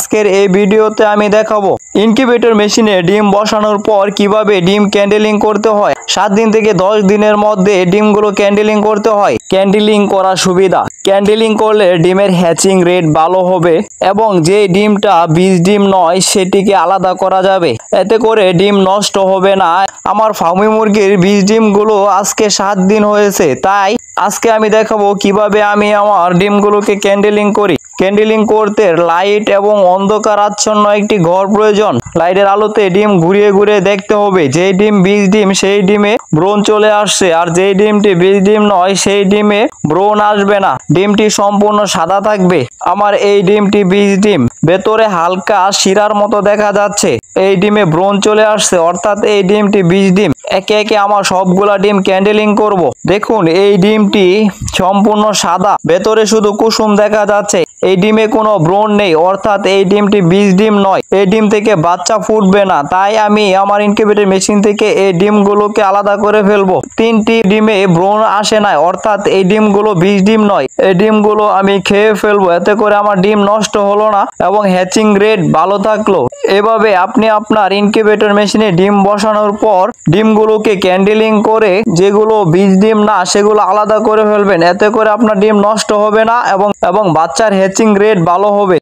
আজকের এই ভিডিওতে আমি দেখাবো ইনকিউবেটর মেশিনে ডিম বসানোর পর কিভাবে ডিম ক্যান্ডেলিং করতে হয়। 7 দিন থেকে 10 দিনের মধ্যে ডিমগুলো ক্যান্ডেলিং করতে হয়। ক্যান্ডেলিং করার সুবিধা, ক্যান্ডেলিং করলে ডিমের হ্যাচিং রেট ভালো হবে এবং যে ডিমটা বীজ ডিম নয় সেটিকে আলাদা করা যাবে, এতে করে ডিম নষ্ট হবে না। আমার ফার্মি মুরগির বীজ ডিমগুলো আজকে 7 দিন হয়েছে, তাই আজকে আমি দেখাবো কিভাবে আমি আমার ডিমগুলোকে ক্যান্ডেলিং করি। ক্যান্ডেলিং করতে লাইট এবং অন্ধকার আচ্ছন্ন একটি ঘর প্রয়োজন। লাইটের আলোতে ডিম ঘুরিয়ে ঘুরিয়ে দেখতে হবে যেই ডিম বীজ ডিম সেই ডিমে ব্রণ চলে আসছে, আর যেই ডিমটি বীজ ডিম নয় সেই ডিমে ব্রণ আসবে না। ডিমটি সম্পূর্ণ সাদা থাকবে। আমার এই ডিমটি বীজ ডিম, ভেতরে হালকা শিরার মতো দেখা যাচ্ছে। এই ডিমে ব্রণ চলে আসছে, অর্থাৎ এই ডিমটি বীজ ডিম। একে একে আমার সবগুলা ডিম ক্যান্ডেলিং করব। দেখুন এই ডিমটি সম্পূর্ণ সাদা, ভেতরে শুধু কুসুম দেখা যাচ্ছে। এই ডিমে কোনো ব্রণ নেই, অর্থাৎ এই ডিমটি বীজ ডিম নয়। এই ডিম থেকে বাচ্চা ফুটবে না, তাই আমি আমার ইনকিউবেটর মেশিন থেকে এই ডিমগুলোকে আলাদা করে ফেলবো। 3টি ডিমে ব্রণ আসে না, অর্থাৎ এই ডিমগুলো বীজ ডিম নয়। এই ডিমগুলো আমি খেয়ে ফেলবো, এতে করে আমার ডিম নষ্ট হলো না এবং হ্যাচিং রেট ভালো থাকলো। এভাবে আপনি আপনার ইনকিউবেটর মেশিনে ডিম বসানোর পর ডিমগুলোকে ক্যান্ডেলিং করে যেগুলো বীজ ডিম না সেগুলো আলাদা করে ফেলবেন, এতে করে আপনার ডিম নষ্ট হবে না এবং বাচ্চার হ্যাচিং রেট ভালো হবে।